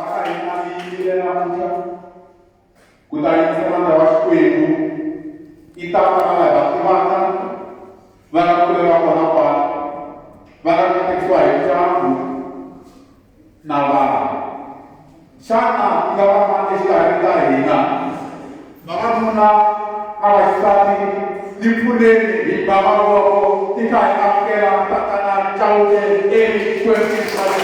Ini namuja kutaingia na Xikwembu itapana batimata vanakulewa kona pa vanakutekwa ijabu na vana sana ikawa maisha ina maana awasati dipuleni baba wako ikaikakera takana CHAUKE eli kwenye sababu.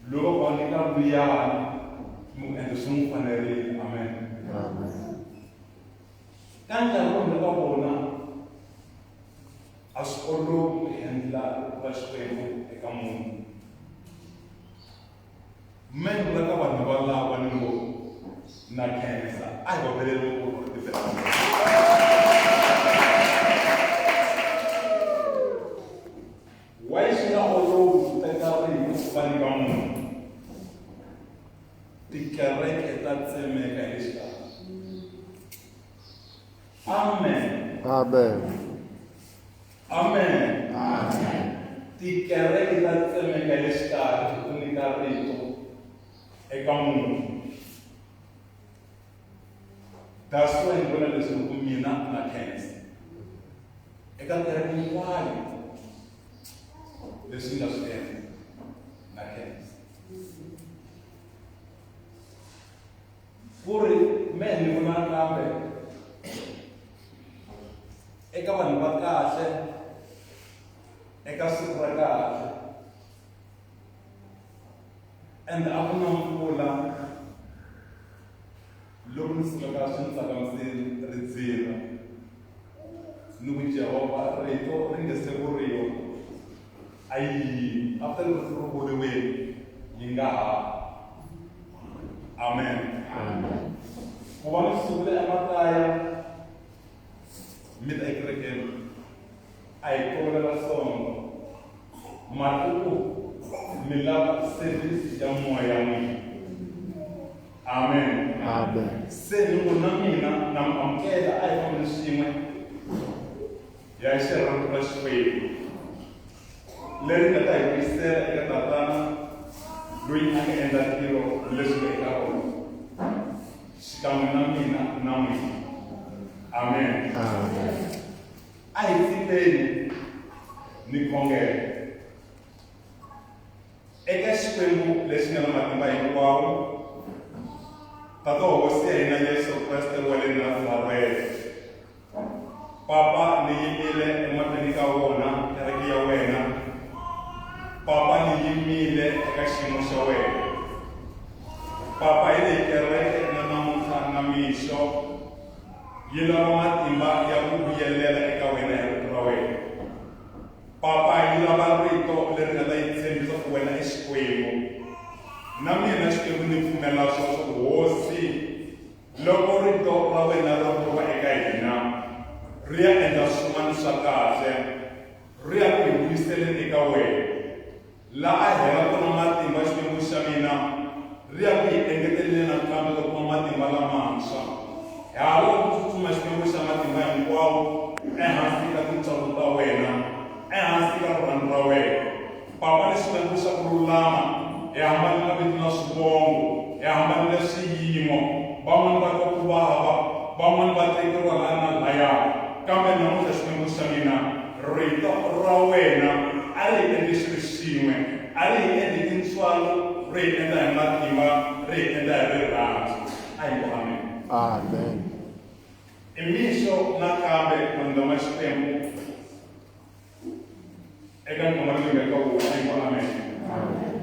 Luego, cuando está and swi n'wi fanerile. Amen. Ka nkarhi lowu ka vona a swi olovi ku endla va Xikwembu eka munhu. Mina ni vula ka vanhu valava ni ngo na khensa a hi va veleli ku why swi nga olovi ku teka rito ku va nyika munhu? Tikereke ta tsemeka hi le xikarhi. Amen. Amen. Amen. Tikereke ta tsemeka hi le xikarhi ku nyika rito eka munhu. That's why ni vona leswaku mina na khensa eka kereke hinkwayo leswi nga swi endla na khensa. Ku ri mehe ni vona kambe eka vanhu va kahle, eka siku ra kahle, and a ku na mpfula loko ni sukaka swi ni tsakamisile ri dzila ni ku Jehova rito ri nge se vuriwa a yi after ri vuriwile yi nga ha. Amen. Ku va ni sukile emakaya mi ta ekerekeni a hi tolovela songo mara ku mi lava service ya moya n'wina. Amen. Se ni ngo na mina na mi amukela a hi fambeni swin'we ya xirhambo ra Xikwembu leri nga ta hi vuyisela eka tatana loyi a nga endla ntirho leswi nga eka rona xikan'we na mina na n'wina. Amen. A hi tshikeni ni khongela eka Xikwembu lexi nga na matimba hinkwawo, Tata hosi ya hina Yesu Kreste wa le Nazarete. Papa ni yimile emahlweni ka wona kereke ya wena. Papa ni yimile eka xiyimo xa wena. Papa hi le kereke na namuntlha na mixo yi lava matimba ya ku vuyelela eka wena hi rito ra wena. Papa yi lava rito leri nga ta yi tshembisa ku wena i Xikwembu. Na mina Xikwembu ni pfumela sweswo hosi loko rito ra wena ri vuriwa eka hina ri ya endla swin'wana swa kahle, ri ya ku hi vuyiseleni eka wena. Laha a hela kona matimba Xikwembu xa mina ri ya ku hi engeteleni nakambe ka kuma matimba lamantshwa. Hi hava ku tsutsuma Xikwembu xa matimba hinkwawo ehansi ka tintswalo ta wena, ehansi ka rirhandzu ra wena. Papa ni Xikwembu xa ku lulama hi hambanile vito na swivongo, hi hambanile swiyimo, van'wani va twa ku vava, van'wani va tekeriwa laha na laya. Kambe namuntlha Xikwembu xa mina rito ra wena a ri hi endli xilo xin'we, a ri hi endli tintswalo, ri hi endla hi matimba, ri hi endla hi rirhandzu. A hi ku amen. Amen. I mixo nakambe vanhu va Xikwembu eka nkarhi lowu nga eka wona. A hi ku amen.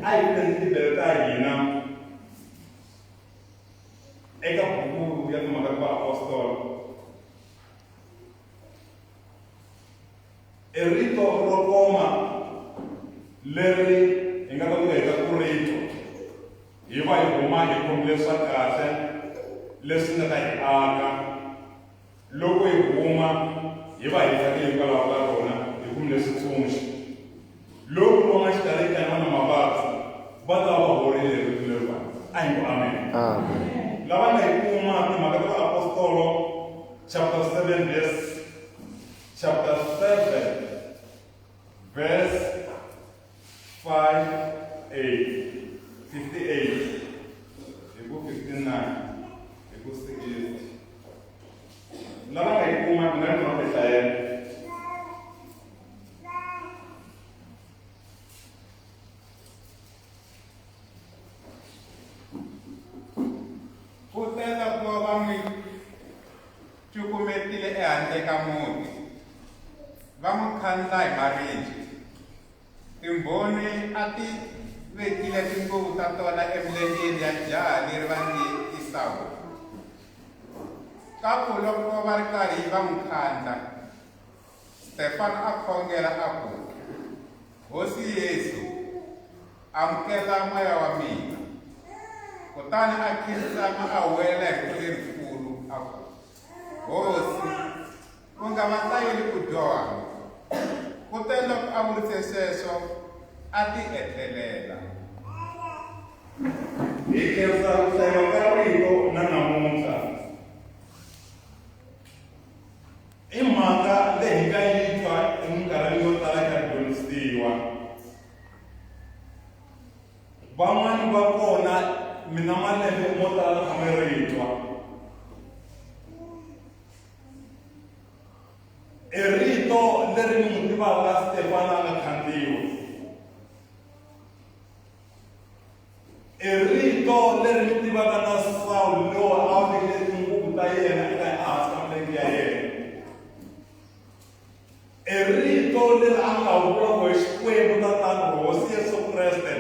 A hi endli tindlela ta hina eka buku ya timhaka ta vaapostoli. I rito ro koma leri hi nga ta ku heta ku rito hi va hi huma hi khomile swa kahle leswi nga ta hi aka. Loko hi huma hi va hi tsakile hikwalaho ka rona hi kumile switsundzuxo. Loko va nga xikarhi ka hina na mavabyi va ta va horile hi rito leriwani. A hi ku amen. Lava nga hi kuma timhaka ta vaapostolo chapter 7 verse 58 hi ku 59 hi ku 60. Lava nga hi kuma mi nga ni va hlayela. Kuteta ku va mi cukumetile ehandle ka muti, va n'wi khandla hi maribye. Timbhoni a ti vekile tinguvu ta tona emilengeni ya jaha leri va nge i Saul. Kaku loko va ri karhi va n'wi khandla, Stefano a khongela a ku, Hosi Yesu, amukela moya wa mina. Kutani a khinsama a wela hi ku lerikulu a ku, Hosi, ku nga va hlayeli ku dyoha. Kutani loko a vurise sweswo, a ti etlelela. Hi khensa ku hlayela ka rito na namuntlha. I mhaka leyi nga yi twa eminkarhini yo tala ka dyondzisiwa. Van'wani va kona mina malembe mo tala tshame ri twa. I rito leri ni n'wi tivaka Stefano a nga khandziwa. I rito leri ni tivaka na Saul loyi a vekile tinguvu ta yena eka ehansi ka milenge ya yena. I rito leri a nga vuriwa hi Xikwembu tatana Hosi Yesu Kreste.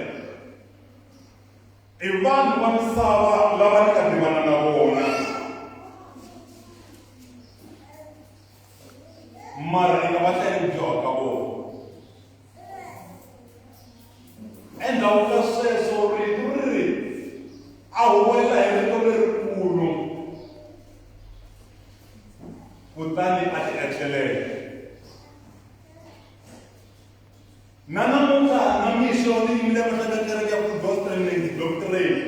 I vanhu va misava lava ni nga tivana na vona. Mara ni nga va hlayeli ku dyoha ka vona. Endzhaku ka sweswo rito riri a huwelela hi rito lerikulu. Kutani a ti etlelela. Na namuntlha na mixo ni yimile mahlaka kereke ya ku doctrine.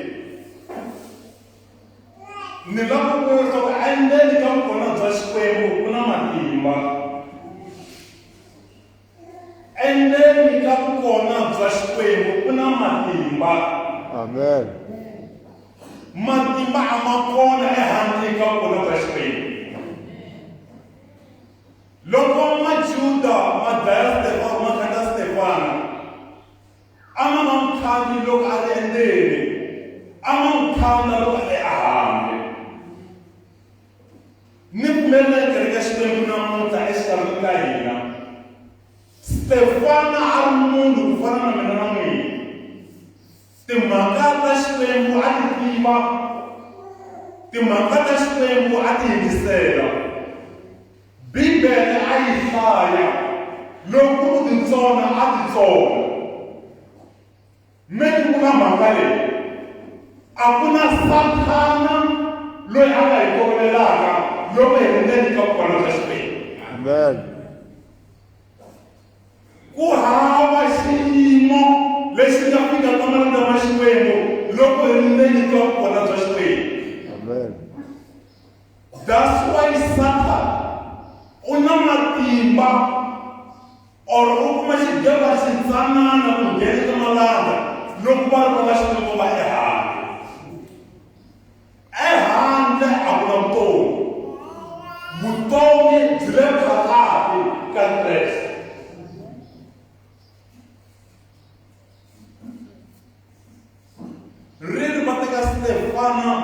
Ni lava ku vona leswaku endzeni ka vukona bya Xikwembu ku na matimba. Endzeni ka vukona bya Xikwembu ku na matimba. Amen. Matimba a ma kona ehandle ka vukona bya Xikwembu. Loko Majuda ma dlaya Stefano ma khandla Stefano, a ma nga n'wi khandli loko a ri endzeni, a ma n'wi khandla loko a ri ehandle. Ni pfumelela kereke ya Xikwembu namuntlha exikarhi ka hina. Stefano a ri munhu ku fana na mina na n'wina. Timhaka ta Xikwembu a ti tiva, timhaka ta Xikwembu a ti yingisela. Bibele a yi hlaya, loko ku titsona a ti tsona. Meni ku na mhaka leyi, a ku na Sathana loyi a nga hi tovelelaka loko hi ri ndzeni ka vukona bya Xikwembu. Amen. Ku hava xiyimo lexi nga fika ka malembe ma Xikwembu loko hi ri ndzeni ka vukona bya Xikwembu. Amen. That's why Satan u na matimba or u kuma xigeva xintsanana ku nghena ka malanga loko va ri va Xikwembu va ehandle. Ehandle a ku na vutomi. Vutomi byi le phakathi ka Kreste. Rini va teka Stefano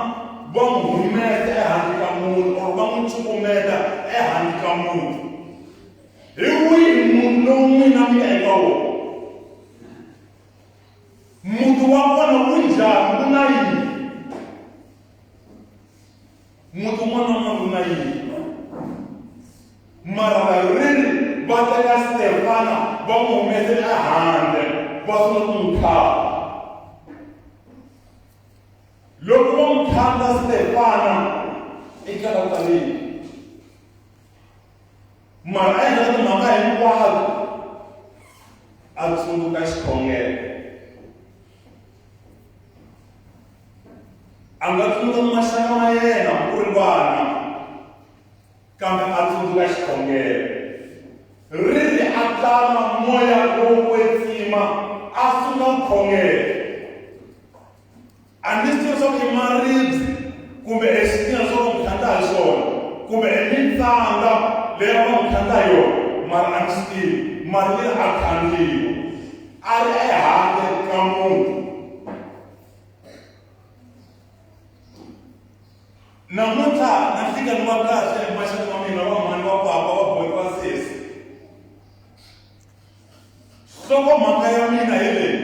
va n'wi humesa ehandle ka munhu or va n'wi cukumeta ehandle ka munhu. Hi wihi munhu lowu n'wina mi nga eka wona? Muti wa kona wu njhani, ku na yini? Muti wun'wana na wun'wana wu na yini? Mara rini va teka Stefano va n'wi humesa ehandle va sungula ku n'wi khaba. Loko va n'wi khandla Stefano eka vataleni, mara a endla timhaka hinkwato a tsundzuka xikhongelo. A nga tsundzuka maxaka ma yena ku ri vana, kambe a tsundzuka xikhongelo. Riri a tlanga moya lowo kwetsima a sungula khongelo. A ni swi tivi leswaku i maribye kumbe exitina swo n'wi khandla hi swona, kumbe emitsanga leyi va n'wi khandla hi yona, mara a ni swi tivi. Mara leyi a khandliwa a ri ehandle ka munhu. Namuntlha na fika ni va kahle maxaka ma mina va mhani va papa va bohi va sesi. Nhlokomhaka ya mina hi leyi,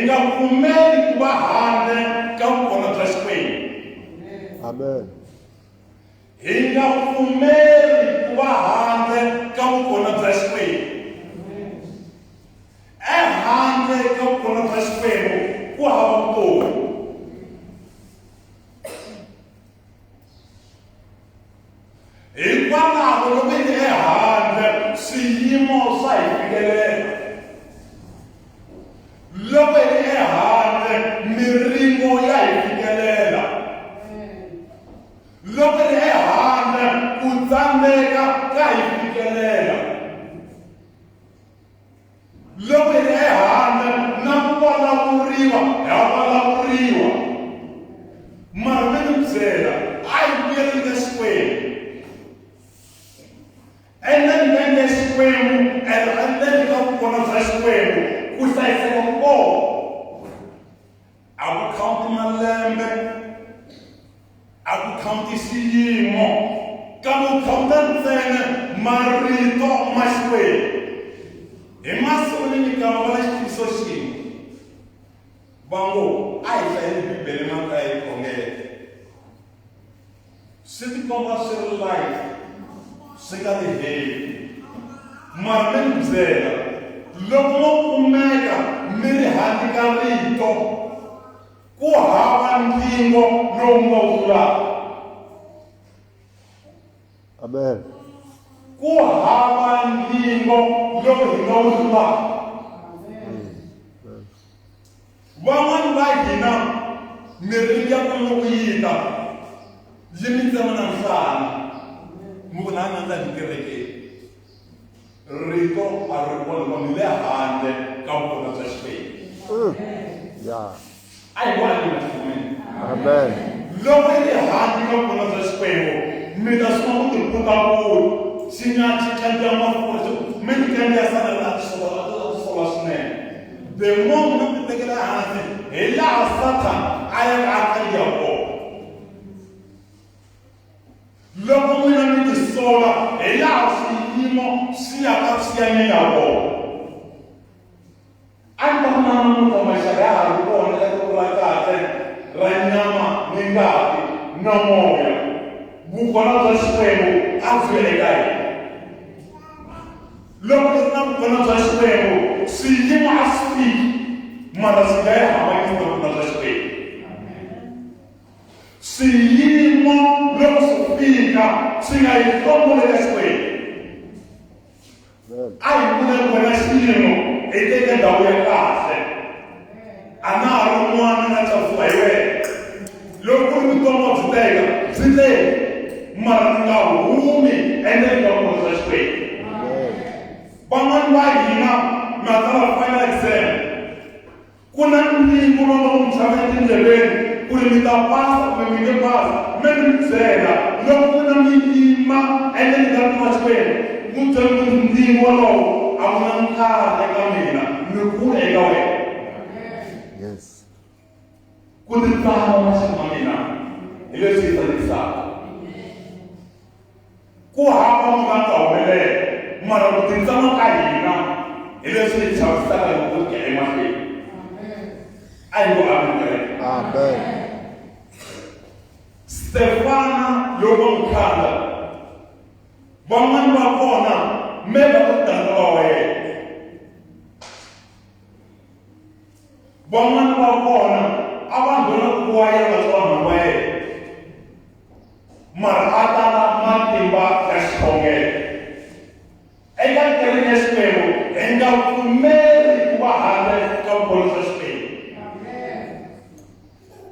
nga pfumeli ku va handle ka vukona bya Xikwembu. Amen. Hi nga pfumeli ku va handle ka vukona bya Xikwembu. Ehandle ka vukona bya Xikwembu ku hava vutomi. Hikwalaho loko hi ehandle swiyimo swa hi fikelela. Loko hi ehandle miringo ya hi fikelela. Loko hi ehandle ku tsandzeka ka hi fikelela. Loko hi ehandle na ku vulavuriwa ha vulavuriwa. Mara mi ni byela a hi vuyerile Xikwembu. Endzeni ka Xikwembu endzeni ka vukona bya Xikwembu ku hlayiseka kona. A ku khaunti malembe, a ku khaunti xiyimo, kambe ku khaunta ntsena marito ma Xikwembu. Hi masiku ni nyikama va na xitiviso xin'we. Va ngo a hi hlayeni Bibele makaya hi khongela. Swi tikomba swi ri life. Swi nga ti heli. Mara mi byela loko mo kumeka mi ri handle ka rito ku hava mpingo lowu nga wu vulaka. Amen. Ku hava mpingo lowu hi nga wu vulaka. Van'wani va hina mirhi ya ku loko yi ta yi mi tsema na nhlana. Muna nandza hi kereke. Rito a ri vona mi le handle ka vukona bya Xikwembu. Yeah. A hi vona ni vatsumeni. Amen. Loko hi le handle ka vukona bya Xikwembu mi ta suma ku ti puta vulu xi kandziya mafurha mi ti kandziya sana la sola swinene. The moment mi ti tekela hansi hi laha Satan a ya ka a kandziya kona. Loko n'wina mi ti sola hi laha swiyimo swi yaka swi ya nyanya kona. A ni ta kuma namuntlha maxaka ya ha ri kona eka ku ra kahle ra nyama ni ngati na moya. Vukona bya Xikwembu a byi le eka hina. Loko ri na vukona bya Xikwembu swiyimo a swi fiki mara swi nga yi hambanyisa na vukona bya Xikwembu. Swiyimo loko swi fika swi nga yi hlomoli ka Xikwembu. A hi vule wena xiyimo hi teke ndhawu ya kahle. A na ha ri n'wana na cafuwa hi wena. Loko ku ri vutomi byi teka byi teka mara ni nga humi endzeni ka vukona bya Xikwembu. Van'wani va hina mi hatlava final exam. Ku na ntlimbo lowu mi tshame etindleveni ku ri mi ta pasa kumbe mi nge pasi. Mi ni byela loko ku na mi yima endzeni ka vukona bya Xikwembu mu byela ku ntlimbo wolowo a wu na nkarhi eka mina mi kule eka wena. Yes. Ku ti tsala maxaka ma mina hi leswi hi tsakisaka. Ku hava mu nga ta humelela mara ku titsama ka hina hi leswi hi chavisaka loko ku ya emahlweni. A hi ngo amen. Amen. Stefana loko mukhanda van'wani va kona me va ku tanda va wena. Van'wani va kona a va nghena ku wa yena vatswari va yena. Mara a tala matimba ya xikhongelo. Eka kereke ya Xikwembu hi nga pfumeli ku va handle ka vukona bya Xikwembu.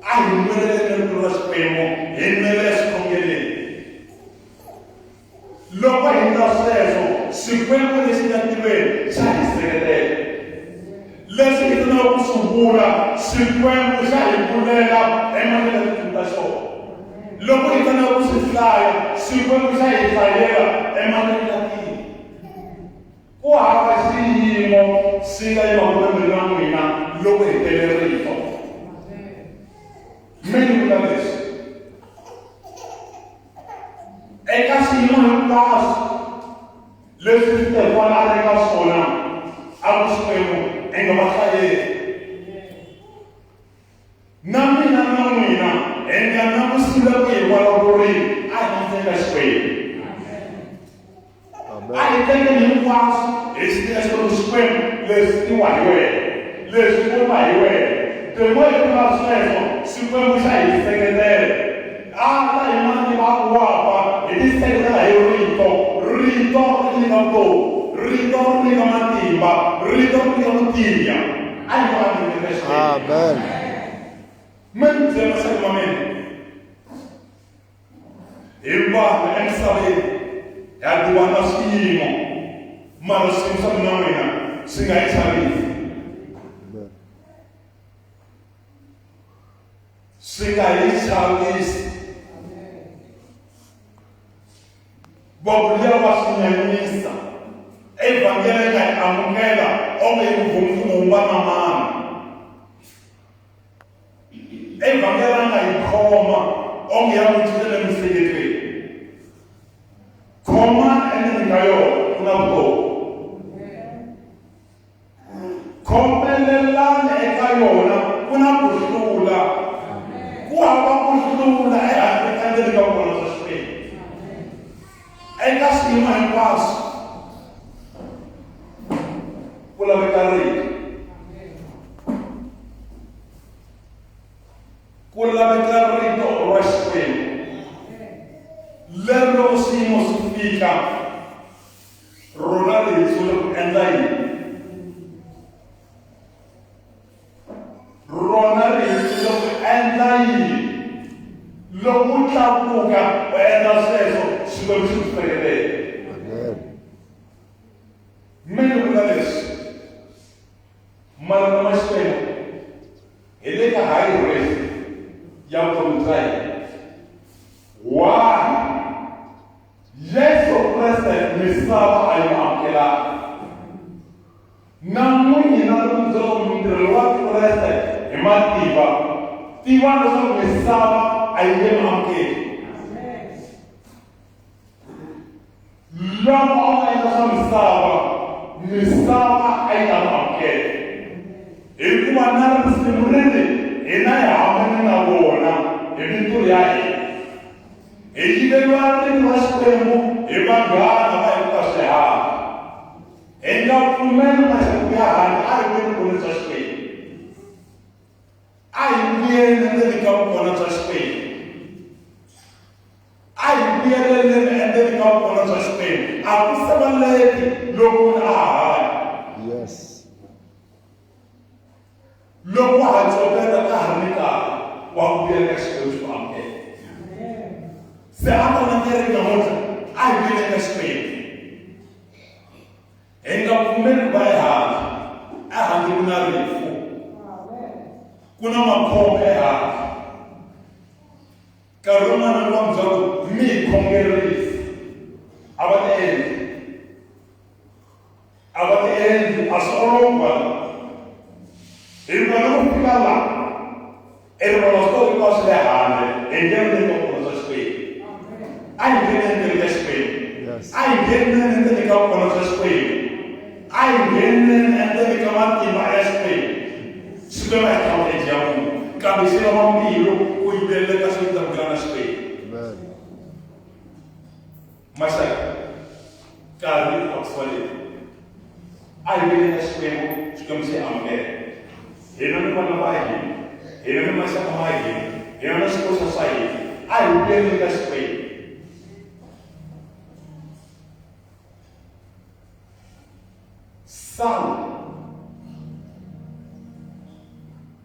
A hi nwelele rito ra Xikwembu hi nwele xikhongeleni. Loko hi ndla sweswo Xikwembu lexi nga tiveni xa hi seketela. Leswi hi faneleke ku swi vula Xikwembu xa hi pfulela emahlweni ka ta xona. Loko hi fanele ku swi hlaya Xikwembu xa hi hlayela emahlweni ka tiko. Ku hava xiyimo xi nga emakulweni na n'wina loko hi tele rito. Mi ni vula leswi. Eka xiyimo hinkwaswo leswi Stefana a ri ka swona a ku Xikwembu i nga va hlayeli. ka Xikwembu. A hi tekeni hinkwaswo hi swi tiva leswaku Xikwembu leswi tiwa hi wena, leswi kuma hi wena. Loko hi tiva sweswo, Xikwembu xa hi seketela. A ta hi mati va wapa hi tiseketela hi rito ri nyika vutomi, rito ri nyika matimba, rito ri nyika vutinya. A hi va nyikile Xikwembu. Amen. Mina byela xa ku mina hi vanhu emisaveni ha tiva na swiyimo, mara swiyimo swa mina n'wina swi nga hi chavisi. Swi nga hi chavisi. Vavuliwa va swi nyanyisa. Evhangeli nga hi amukela onge hi vumba na mani. Evhangeli nga hi khoma onge ya n'wi cincela emiehleketweni. Khoma endzeni ka yona ku na vutomi. Khomelelani eka yona ku na ku hlula. Ku hava ku hlula endzeni ka vona swa Xikwembu. Eka swiyimo hinkwaswo ku laveka rito. Ku laveka rito ra Xikwembu. Leri loko swiyimo swi fika, rona ri sungula ku endla yini? Rona ri sungula ku endla yini? Loko u tlakuka u endla sweswo, Xikwembu xi ku sekelela. Mina ni vula leswi, mara ma Xikwembu hi le ka high risk ya vutomi bya hina. Why? Yesu Kriste misava a yi amukelanga. Na n'winyi na ntirho wa Kriste hi matimba, tiva leswaku misava a yi nge mi amukeli. Loko a nga endla swa misava a yi ta mi amukela. Hikuva na risimu riri hina hi hambane na vona hi mintirho ya hina. Hi yiveriwa rito ra Xikwembu hi vanghana va hi ka swiharhi. Hi nga pfumeli masiku ya hanya a hi veni vutomi bya Xikwembu. A hi vuyeli endzeni ka vukona bya Xikwembu. A hi vuyeleleni endzeni ka vukona bya Xikwembu. A ku sevaleki loko munhu a hanya. Yes. Loko wa ha copeta ka ha ri ni nkarhi wa ku vuyela ka Xikwembu xi ku amukela. Se a ta na kereke namuntlha a hi vuyele ka Xikwembu. Hi nga pfumeli ku va ehandle. Ehandle ku na rifu, ku na makhombo ehandle. Nkarhi wun'wana ni va mi byela ku mi hi khongerisi. A va ti endli. A va ti endli, a swi olovi vanhu. Hikuva loko fika laha, vona swi tori ka swi le handle, hi nghena le ka vukona bya Xikwembu. A hi ngheni endzeni ka Xikwembu. A hi ngheneni endzeni ka vukona bya Xikwembu. A hi ngheneni endzeni ka matimba ya Xikwembu. Xikwembu a hi tshama edyambu, kambe xi lava mbilu ku yivelela ka swilo ta vukela na Xikwembu. Maxaka, nkarhi wa ku swaleni. A hi vuyeli ka Xikwembu, Xikwembu xi amukela. Hina ni vana va hina, hina ni maxaka ma hina, hina na swikoxa swa hina. A hi vuyeli ka Xikwembu. Saul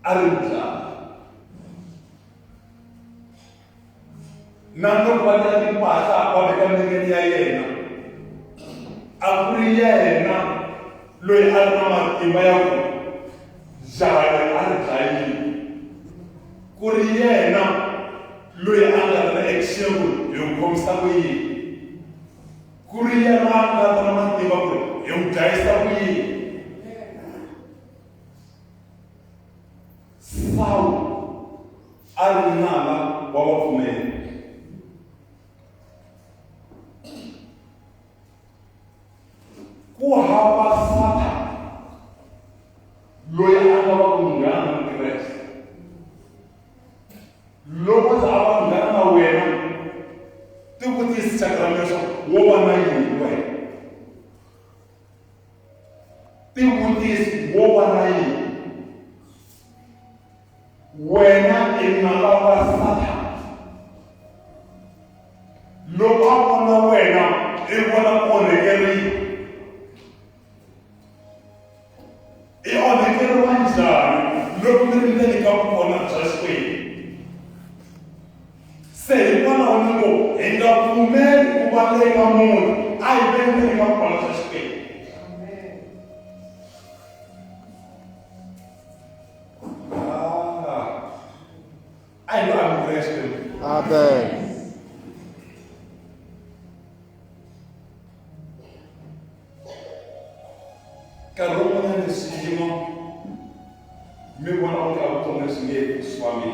a ri mudlayi. Na loko va teka timpahla va veka milengeni ya yena, a ku ri yena loyi a ri na matimba ya ku jaha leri a ri dlayile. Ku ri yena loyi a nga ri na action hi n'wi khomisa ku yini. Ku ri yena a nga ri na matimba ku hi n'wi dlayisa ku yini. Saul a ri nala wa vapfumeri. Ku hava Satan loyi a nga va ku nghana na Kreste. Loko a va nghana na wena, ti vutisa wena ingalava Satan loko a vona wena I vona onhekeriwa I onhekeriwa njhani loko mi ri ndzeni ka vukona bya Xikwembu se hikwalaho ni ngo hi nga pfumeli ku va le ka munhu a hi ve ndzeni ka vukona bya Xikwembu I know I'm Christian. Amen. Karoma na simo me wana o ka tona singe swami.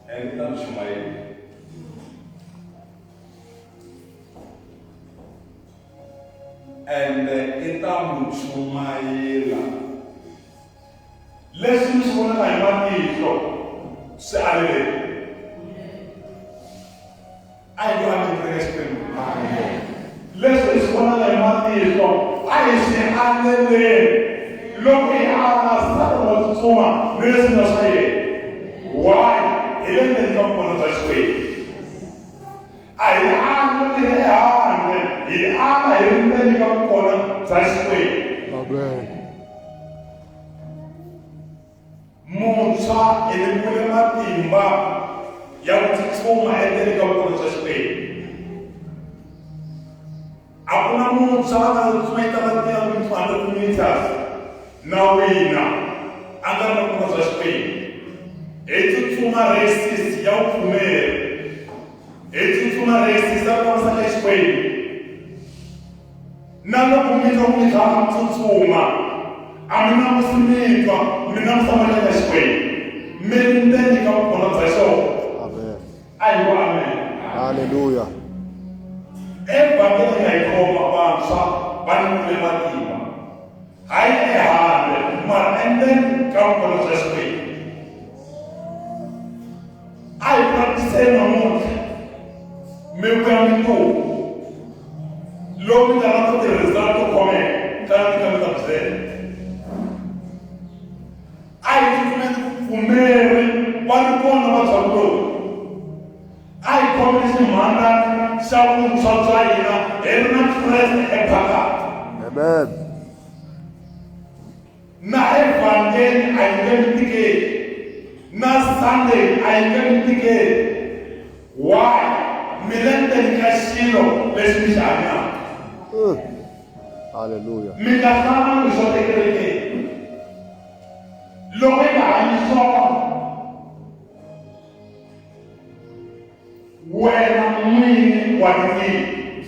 And tam shumai. And itam shumai la. Lesson is one of my money from Saturday. I do have to Christian. Lesson is one of my money from I say Hallelujah. Looking at us, that was so much. Listen to say. Why? He didn't come on the way. I am looking at he didn't come on the way. Amen. Musa ilimule matimba ya kutituma endeni ka vukona bya Xikwembu. A ku na Musa a nga tsumayita vatirha 200 meters na wina a nga ri na vukona bya Xikwembu. Hi tsutsuma races ya vupfumeri. Hi tsutsuma races ya ku vavisa ka Xikwembu. Na loko mi kha mi tsutsuma amina musimika mina musamala ka Xikwembu mi ri ndzeni ka vukona bya xona. Amen. Ayiwa amen. Hallelujah. Evangeli ya hi khoma vantshwa va nyikule matimba hayi ehandle mara endzeni ka vukona bya Xikwembu. A hi practiceni namuntlha mi vuya mi ku loko mi nga na ti-result to khomeka kana mi kha mi ta byela I pfumeri va ri kona vatswari a hi khomeni ximhana xa vuntshwa bya hina hi ri na Kreste ephakati. Amen. Na evangeli a hi nge mi tikeli na Sunday a hi nge mi tikeli. Why? Mi le ndzeni ka xilo lexi mi xi hanyaka. Hallelujah. Mi nga hlangangi swo ekerekeni. Loko hi nga hanyi swona wena n'wini wa tinyimpi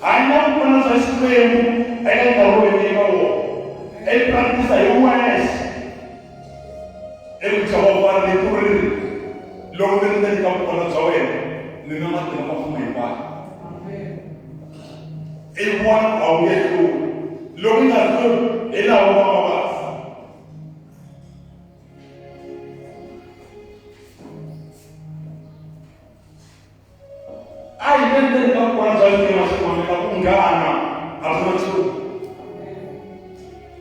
hanya vukona bya Xikwembu eka nkarhi lowu hi eka wona i practice hi wexe eku chava vana leyi ku ri loko mi ri ndzeni ka vukona bya wena ni na matimba ma fuma hi vanhu i vona a wu nge hluli loko yi nga hluli hi laha wa mavasi. A hi le ndzeni ka vukona bya Xikwembu xikomeka ku nghana a ku na nchumu.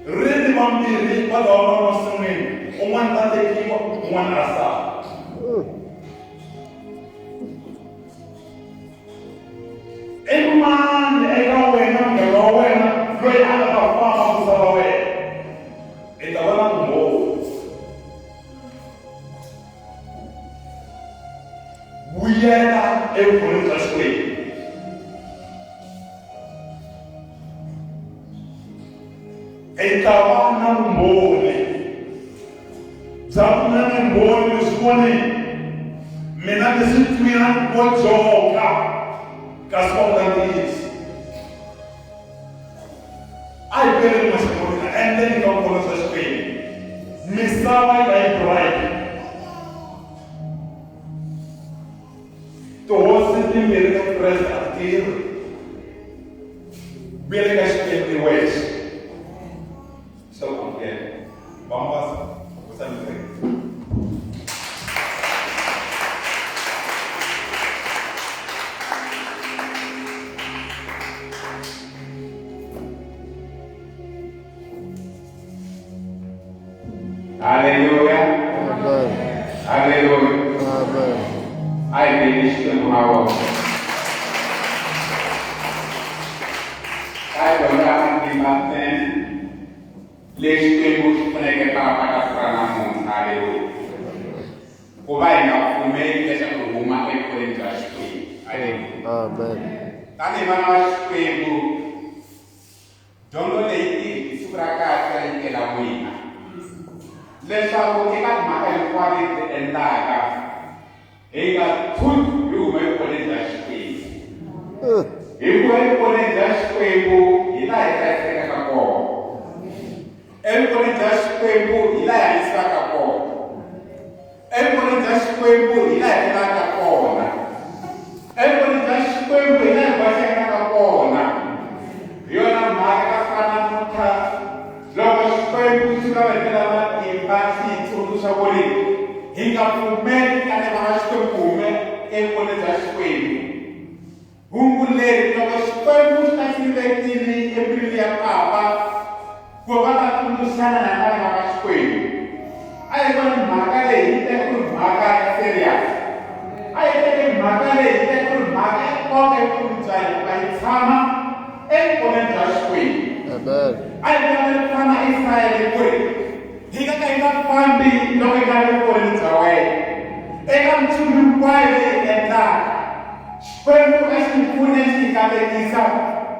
Rini vambirhi va lava va masin'wini un'wana ta tekiwa un'wana a sala. I mani eka wena muganga wa wena loyi a nga ta famba ku sala wena? I ta va na vumbhoni. Vuyela evuton'wini bya Xikwembu. I ta va na vumbhoni bya ku na vumbhoni mi swi vonile mina ni swi twila ko joka kasi wa nga ntiyiso. A hi peleni maxakovina endleni ka vukona bya Xikwembu misava yi va yi bright. Tihosi timbirhi ta Kreste a tirhi vuyele ka Xikwembu i wexe. So amukela vambasa kusamikeka. Hallelujah. Amen. Hallelujah. Amen. I believe Xikwembu hawo. I don't have to le Xikwembu xi pfuneke papa ka siku ra namuntlha. Hallelujah. Ku va hi nga pfumeli leswaku hi huma evuton'wini bya Xikwembu. Hallelujah. Amen. Tanihi vana va Xikwembu, dyondzo leyi hi siku ra kahle yi tela n'wina leswaku eka timhaka hinkwato leti endlaka hi nga tshuki hi huma evuton'wini bya Xikwembu. Hikuva evuton'wini bya Xikwembu hi laha hi hlayisekaka kona. Evuton'wini bya Xikwembu hi laha hi hanyisaka kona. Evuton'wini bya Xikwembu hi laha hi tlangaka kona. Evuton'wini bya Xikwembu hi laha hi vaxekaka kona. Hi yona mhaka ka fana namuntlha loko Xikwembu xi nga vekela matimba xi hi tsundzuxa ku ri hi nga pfumeli tanihi vana va Xikwembu hume evuton'wini bya Xikwembu. Hungu leri loko Xikwembu xi ta xi vekile embilwini ya papa ku va ta tsundzuxana na tanihi va Xikwembu. A hi vona mhaka leyi yi teka ku ri mhaka ya serious. A hi teke mhaka leyi yi teka ku ri mhaka ya nkoka evuton'wini bya hina ku va hi tshama evuton'wini bya Xikwembu. Amen. A hi fanele ku fana Israyele ku ri hi nga ka hi nga fambi loko hi nga ri evuton'wini bya wena. Eka minchumu hinkwayo leyi hi endlaka Xikwembu a xi pfune xi hi katekisa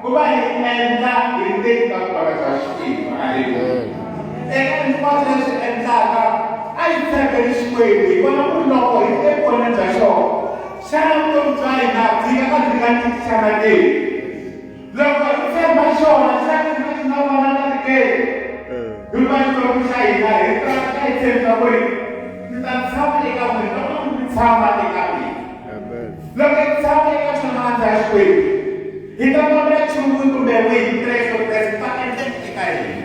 ku va hi endla hi rindzeni ka vutomi bya Xikwembu. Hallelujah. Eka hinkwaswo leswi endlaka a hi tshembeli Xikwembu hi vona ku ri loko hi evuton'wini bya xona xana vutomi bya hina byi nga ka byi nga tikisana ke. Loko hi tshemba xona xana xi nga xi nga vonakali ke. Hikuva xikwembu xa hina hi tiraka hi tshemba ku ri ni ta tshama eka n'wina loko ni tshama eka mina. Loko hi tshama eka xin'wana bya Xikwembu hi ta vona nchumu kumbe wihi Kreste ta endleka eka hina.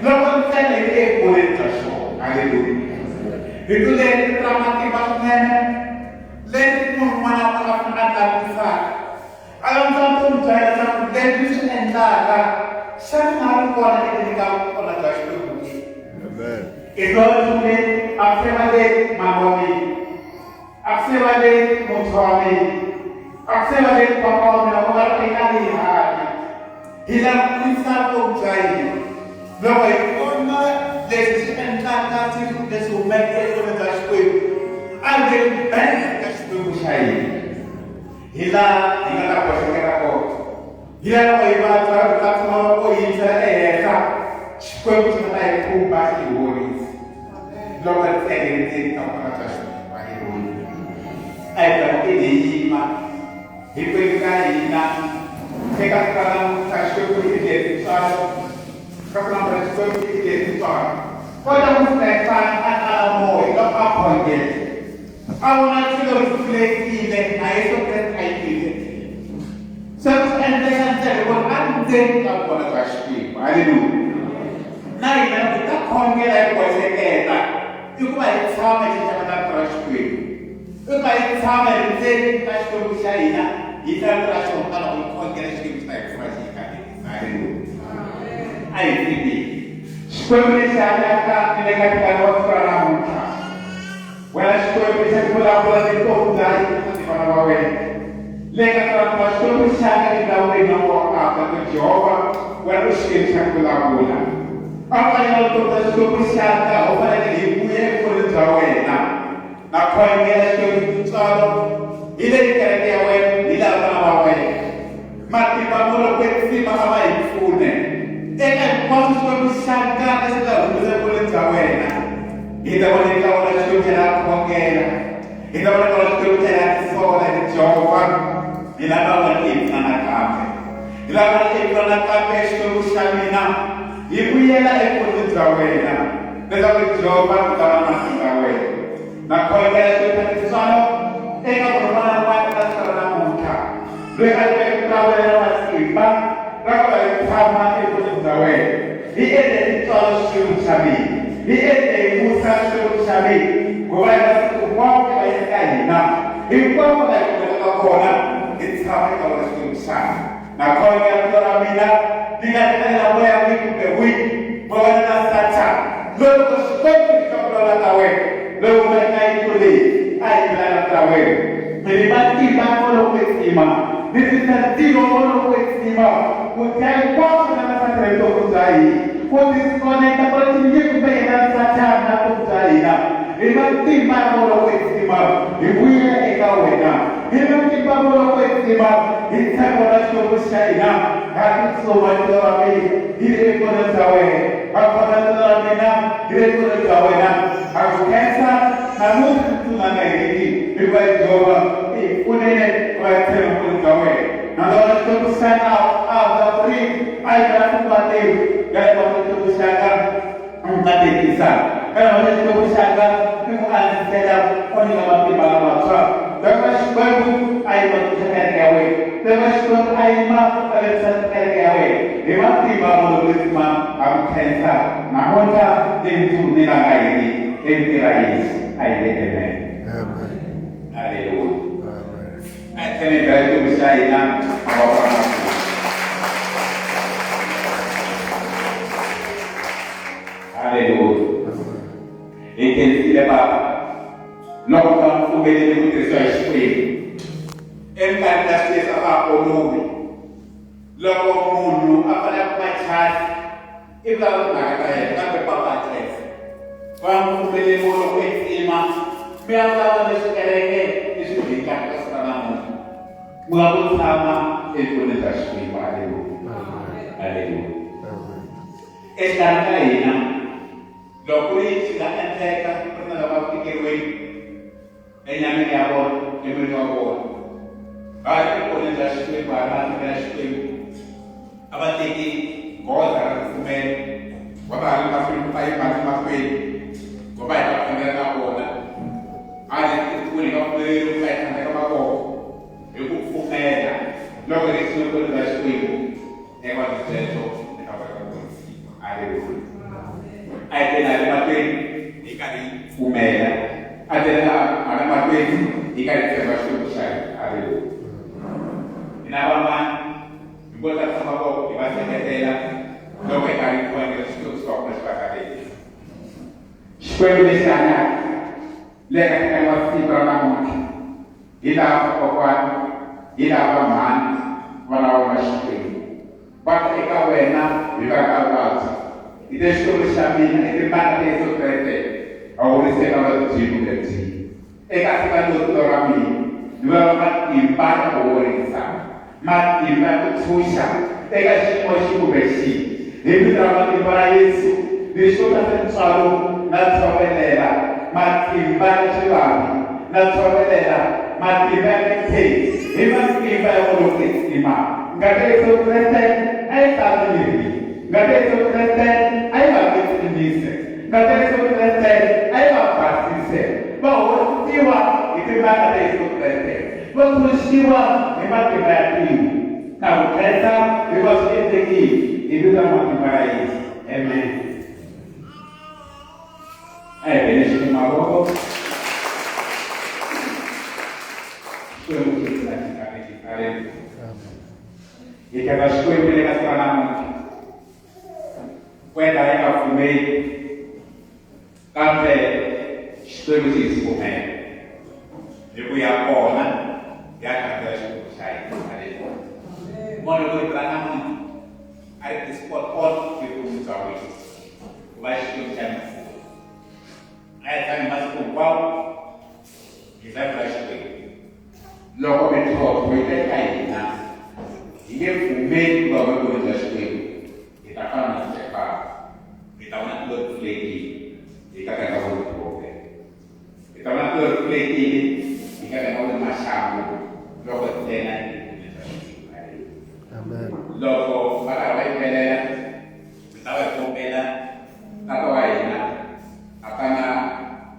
Loko ntsena hi ri evuton'wini bya xona. Hallelujah. Hi ku leri ri ra matimba swinene leri munhu un'wana na un'wana a fanele a langutisaka. A langusa vutomi bya yena leswaku leswi swi endlaka xana na ri kona ehenhla ka vutomi bya Xikwembu ke. Hi tona kumbe a ku se va le mama wa mina. A ku se va le muntshwa wa mina. A ku se va le papa wa mina ku va ri eka hi hanya. Hi langutisa vutomi bya hina. Loko hi vona leswi swi endlaka leswi humeke evuton'wini bya Xikwembu, a hi le bangi ka Xikwembu xa hina. Hi laha hi nga ta boxekela kona. Hi laha loko hi vabya hi ta tshama loko hi yisela ehenhla, Xikwembu xi nga ta hi khumba xi hi horisa. Loko hi tsenge endzeni ka vutomi bya Xikwembu. A hi ta hi yima hinkwenu ka hina eka siku ra namuntlha Xikwembu xi hi tintswalo. Kapag Xikwembu xi hi tintswalo. Kota ku Stefan a tala moya loko a khongela. A vona swilo swi pfulekile na Yesu Kreste a yi tirhile. Se swi endleka ntsena ku a ndzeni ka vutomi bya Xikwembu. Hallelujah. Na hina hi ta khongela hi boxeketa i ku va hi tshama hi xixemetana ra Xikwembu. I ku va hi tshama hi ndzeni ka Xikwembu xa hina hi tlangela xona ka loko hi khongela Xikwembu xi ta hi pfuna xi hi katekisa. Hallelujah. A hi tiveni Xikwembu lexi hanyaka ni le ka nkarhi wa siku ra namuntlha. Wena Xikwembu xa ku vulavula ni vutomi bya hina ni vana va wena. Le ka nkarhi wa Xikwembu xi hanya endhawini wa aka ku Jehova wena u Xikwembu xa ku vulavula. A fanele vutomi bya Xikwembu xi hanya u fanele hi vuya evuton'wini bya wena. Na khongela Xikwembu tintswalo hi le kereke ya wena hi laha vana va wena. Matimba mo loko entsima a va hi pfune. Eka hinkwaswo Xikwembu xa kahle xi nga hundza evuton'wini bya wena. Hi ta vona eka wena Xikwembu xa la khongela. Hi ta vona eka wena Xikwembu xa la tisola hi Jehova. Hi lava wena hi pfuna nakambe. Hi lava wena hi pfuna nakambe Xikwembu xa mina. Hi vuyela evuton'wini bya wena. Leswaku Jehova ku ta va na matimba ya wena. Na khongela Xikwembu xa tintswalo eka vanhu va eka siku ra namuntlha. Loyi a tiveka ka wena matimba. Raka hi tshama evuton'wini bya wena. Hi endle tintswalo Xikwembu xa mina. Hi endle hi musa Xikwembu xa mina. Ku va hi masiku hinkwawo eka eka hina. Hinkwavo la hi kumeka kona hi tshama eka wena Xikwembu xa mina. Na khongela vito ra mina ni nga tela moya wihi kumbe wihi. Mo va na Satan. Loko Xikwembu Futhi sikonekta kulethi kubhekela sathana ukuzayina. Imatimba lokwetima ibuye eka wena. Imatimba lokwetima ithakona sokushayina. Ngathi sobathola mina ile kona zawe. Akona tola mina ile kona zawe na. Akukhensa namuthi tsunana hiki ibayijoba unene wathela kona zawe. Nalona sokusana abapri ayatubate gaya sokusana ngatekisa. Kalau ada juga bersyaga, kemudian dalam orang yang mahu baca. Terus baru ayat baca kerjawe. Terus baru ayat mahu baca kerjawe. Memang tiba mulut imam abu kensa. Namun tak tentu nilai ini entirais ayat ini. Haleluya. Ayat ini baru bersyaga orang. Haleluya. Entende que leva logo para o meio de nutrição extrema. Em cada das a o nome. Logo o mundo a para baixar e lá na cadeia para preparar isso. Vamos o meio de muro extrema. Me agora deixa que isso fica para na mão. Muabu sama e nutrição extrema. Aleluia. Aleluia. Esta caína Dokuri sila anteka pernah dapat pikirwe, enyami abon, emri abon. Baik pun yang jasui bahan jasui. Abati kota kumen, kota lepas pai mati. Kota tak kena abon. Ada itu ni kau beri pai kena abon. Ibu kumen, lalu itu pun jasui. Ewan itu apa kau? Ada itu. Ada nak matuin ikan umela, ada nak matuin ikan termasuk besar. Ada. Kenapa man? Buat apa kau dibaca ketela? Kau ikan kuan yang stok sepakat. Xikwembu di sana, lihat kita masih beramal. Ila pokokwan, ila paman, walau masih. Pada ikawena, ila kawasa. Itu sudah sambil itu mana itu terjadi. Awalnya saya kalau jiru dari. Kita tuh kami dua mat impan orang sama. Mat impan itu susah. Kita semua bersih. Itu drama impan Yesus. Di sudah tersalu nasobelela. Mat impan suami. Nasobelela. Mat impan itu. Impan impan orang Kristen. Enggak ada itu terjadi. Tak sendiri. Enggak ada itu terjadi. Kata itu terjadi, ayah pasti se. Bahwa jiwa itu mana ada itu terjadi. Bahwa jiwa memang berarti. Kalau kereta bebas tinggi, itu sama dimarahi. Amen. Ini semua bawa. Sudah mungkin kita ini. Jika masuk ke dalam tanam. Quando eu fumei, café, estou me comer. Eu fui a porna, e a café estou sair. Mano, eu vou para na mão. Aí esse pot que eu vou usar hoje. Vai estou chama. Aí tá mais com qual? E vai para estou. Logo me trouxe, foi até cair na. E eu fumei, logo eu vou estou. Kita kan sepa, kita nak berfleki, kita kan tahu berfleki. Kita nak berfleki, kita kan tahu macam Robert Denai. Amen. Logo para awak bela, kita awak bela, tak awak ina, apana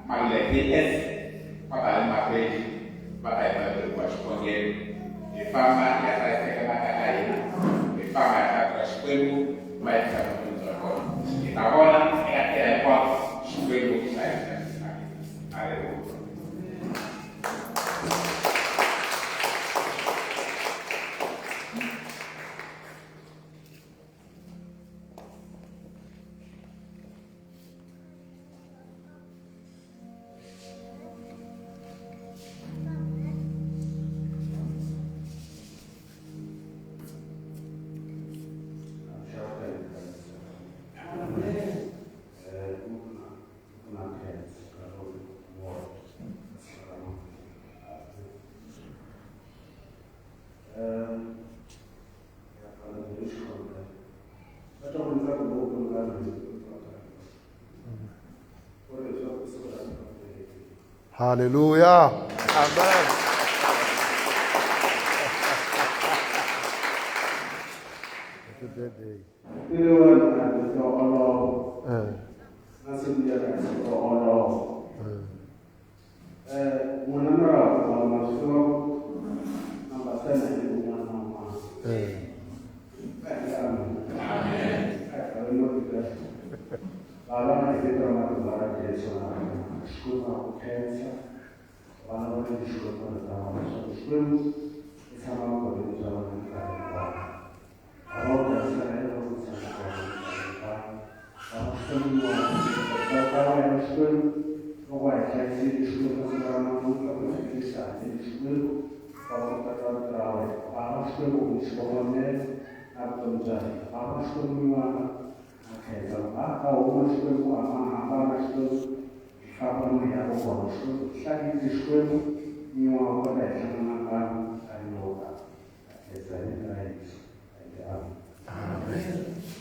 malai es, pada malai, pada berbuat sebagai, ifama ya saya katakan ina, ifama ya Xikwembu. Baik sama menunjukkan kita orang yang repot Xikwembu saya ada. Hallelujah. Amen. Happy birthday. Amen.